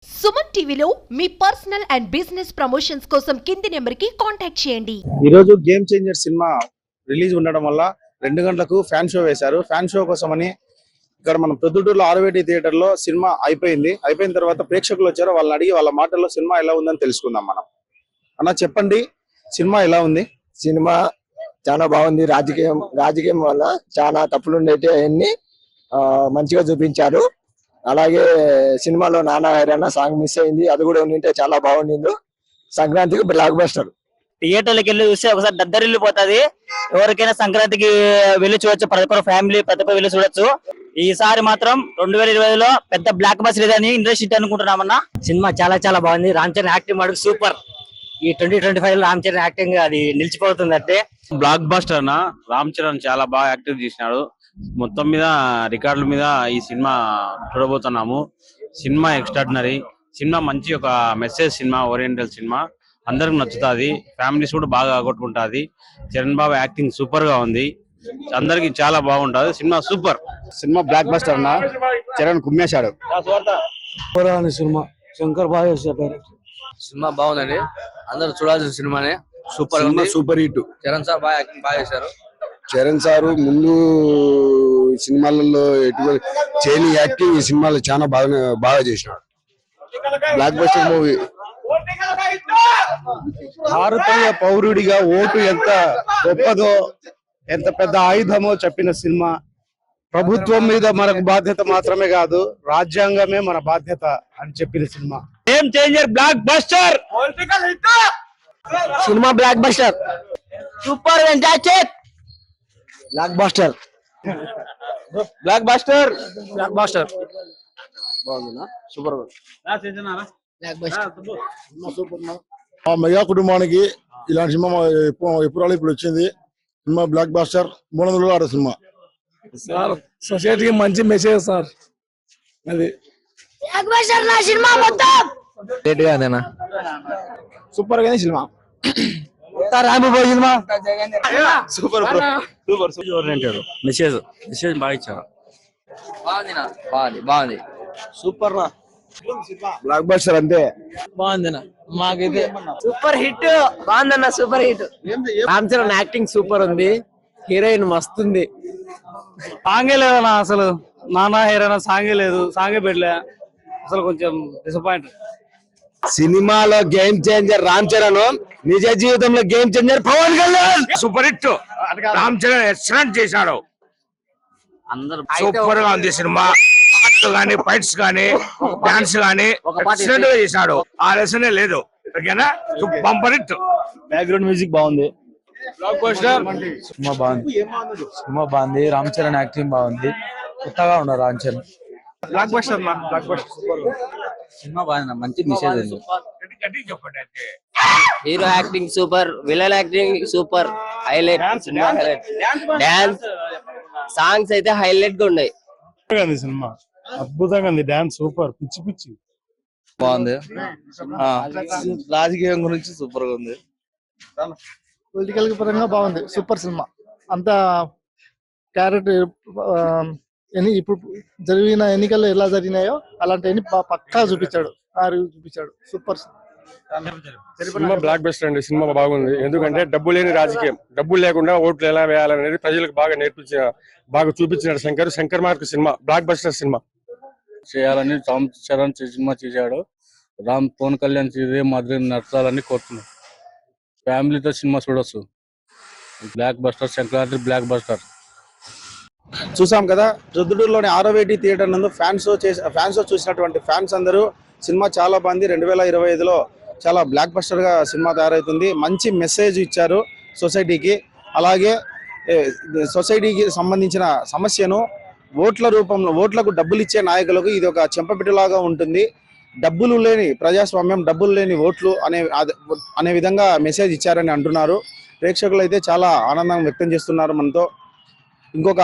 సుమన్ టీవీలో మీ personal and business promotions కోసం కింది నెంబర్కి కాంటాక్ట్ చేయండి. ఈ రోజు గేమ్ చేంజర్ సినిమా రిలీజ్ ఉండడం వల్ల 2 గంటలకు ఫ్యాన్ షో వేశారు. ఫ్యాన్ షో కోసమని ఇక్కడ మన ప్రొద్దుటూరులో ఆర్వేటి థియేటర్ లో సినిమా అయిపోయిన తర్వాత ప్రేక్షకులు వచ్చారు. వాళ్ళని అడిగి వాళ్ళ మాటల్లో సినిమా ఎలా ఉందని తెలుసుకుందాం మనం. అన్న చెప్పండి, సినిమా ఎలా ఉంది? సినిమా చాలా బాగుంది. రాజకీయం వల్ల చాలా తప్పులు ఉండేటి అవన్నీ మంచిగా చూపించారు. అలాగే సినిమాలో నానా హైరానా సాంగ్ మిస్ అయింది, అది కూడా ఉంటే చాలా బాగుండింది. సంక్రాంతికి బ్లాక్ బస్టర్. థియేటర్లకు వెళ్ళి చూస్తే ఒకసారి దద్దరిల్లిపోతుంది. ఎవరికైనా సంక్రాంతికి వెళ్ళి చూడొచ్చు, ప్రతి ఒక్కరు ఫ్యామిలీ ప్రతి ఒక్కరు వెళ్ళి చూడొచ్చు. ఈసారి మాత్రం 2020లో పెద్ద బ్లాక్ బస్టర్ ఇదని ఇండస్ట్రీ అనుకుంటున్నామన్నా. సినిమా చాలా చాలా బాగుంది. రామ్ చరణ్ యాక్టింగ్ మటుకు సూపర్. ఈ 2025 లో రామ్ చరణ్ యాక్టింగ్ అది నిలిచిపోతుంది. అంటే బ్లాక్ బస్టర్ అన్న. రామ్ చరణ్ చాలా బాగా యాక్టింగ్ చేసినాడు. మొత్తం మీద రికార్డుల మీద ఈ సినిమా చూడబోతున్నాము. సినిమా ఎక్స్ట్రాడినరీ సినిమా, మంచి ఒక మెసేజ్ సినిమా, ఓరియంటల్ సినిమా, అందరికి నచ్చుతుంది. ఫ్యామిలీస్ కూడా బాగా ఆగొట్టుకుంటుంది. చరణ్ బాబు యాక్టింగ్ సూపర్ గా ఉంది, అందరికి చాలా బాగుంటది. Cinema super. Cinema block buster అన్న. చరణ్ కుమ్మేశాడు. సినిమా శంకర్ బాగా చేశారు. సినిమా బాగుందండి, అందరూ చూడాల్సిన సినిమానే. Super super hit. Charan sir బాగా యాక్టింగ్ బాగా చేశారు. చరణ్ సారు ముందు సినిమాలలో ఎటువంటి చేయని యాక్టింగ్ ఈ సినిమాలో చాలా బాగా చేసినాడు. Block buster movie. భారతీయ పౌరుడిగా ఓటు ఎంత గొప్పదో, ఎంత పెద్ద ఆయుధమో చెప్పిన సినిమా. ప్రభుత్వం మీద మనకు బాధ్యత మాత్రమే కాదు, రాజ్యాంగమే మన బాధ్యత అని చెప్పిన cinema. Game changer block buster. Cinema block buster super. Block buster బాగుందా? సూపర్. మా మెగా కుటుంబానికి ఇలాంటి సినిమా ఇప్పుడు వచ్చింది. Cinema black buster. 300 ఆడ సినిమా సార్, సొసైటీకి మంచి మెసేజ్ సార్. అది సూపర్ గానే సినిమా. సినిమా సూపర్ మెసేజ్ బాగా ఇచ్చారు. బాగుంది. సూపర్ నా బ్లాక్ బస్టర్ అంతే. బాగుందినా మాకైతే సూపర్ హిట్. బాగుందన్న, super hit. Ram Charan acting super ఉంది. హీరోయిన్ మస్తుంది. సాంగే లేదన్నా, అసలు నానా హీరోయిన్ సాంగే లేదు, సాంగే పెట్టలే. అసలు కొంచెం డిసప్పాయింట్. సినిమాలో గేమ్ చేంజర్ రామ్ చరణ్, నిజ జీవితంలో game changer Pawan Kalyan. Super hit. Ram Charan excellent చేశాడు. అందరూ సూపర్ గా ఉంది సినిమా. గానీ ఫైట్స్ గానీ డాన్స్ గానీ ఎక్సలెంట్ గా చేశాడు. ఆ లెసనే లేదు. ఓకేనా? Bumper hit. బ్యాక్గ్రౌండ్ మ్యూజిక్ బాగుంది. సినిమా బాగుంది. రామ్ చరణ్ యాక్టింగ్ బాగుంది. కొత్తగా ఉన్నారు రామ్ చరణ్. బ్లాక్ బస్టర్ నా. బ్లాక్ బస్టర్ సినిమా బాగుంది, మంచి మెసేజ్ ఉంది. Hero acting super, villain acting super, highlight. Dance songs అయితే హైలైట్ గా ఉన్నాయి. సినిమా అద్భుతంగా ఉంది. డాన్స్ సూపర్, పిచ్చి పిచ్చి బాగుంది. రాజకీయం గురించి సూపర్ గా ఉంది. పొలిటికల్ పరంగా బాగుంది. Super cinema. అంత క్యారెక్టర్ ఇప్పుడు జరిగిన ఎన్నికల్లో ఎలా జరిగినాయో అలాంటి పక్కా చూపించాడు. సూపర్ సినిమా బ్లాక్ బస్టర్ అండి. సినిమా బాగుంది. ఎందుకంటే డబ్బు లేని రాజకీయం, డబ్బులు లేకుండా ఓట్లు ఎలా వేయాలనేది ప్రజలకు బాగా చూపించినాడు Shankar mark cinema. Blockbuster cinema చేయాలని రామ్ చరణ్ సినిమా చేశాడు. పవన్ కళ్యాణ్ ఇదే మాదిరి నడచాలని కోరుతున్నాడు. ఫ్యామిలీతో సినిమా చూడొచ్చు. Block buster, Sankranti block buster. చూసాం కదా, ప్రొద్దుటూరులోని ఆర్వేటి థియేటర్ నందు ఫ్యాన్ షో చూసినటువంటి ఫ్యాన్స్ అందరూ సినిమా చాలా బాగుంది. 2025లో చాలా బ్లాక్ బస్టర్ గా సినిమా తయారవుతుంది. మంచి మెసేజ్ ఇచ్చారు సొసైటీకి. అలాగే సొసైటీకి సంబంధించిన సమస్యను ఓట్ల రూపంలో, ఓట్లకు డబ్బులు ఇచ్చే నాయకులకు ఇది ఒక చెంపపెట్టులాగా ఉంటుంది. డబ్బులు లేని ప్రజాస్వామ్యం, డబ్బులు లేని ఓట్లు అనే విధంగా మెసేజ్ ఇచ్చారని అంటున్నారు. ప్రేక్షకులు అయితే చాలా ఆనందం వ్యక్తం చేస్తున్నారు. మనతో ఇంకొక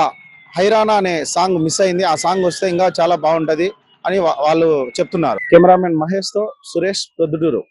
హైరానా అనే సాంగ్ మిస్ అయింది. ఆ సాంగ్ వస్తే ఇంకా చాలా బాగుంటది అని వాళ్ళు చెప్తున్నారు. కెమెరామెన్ మహేష్ తో సురేష్, ప్రొద్దుటూరు.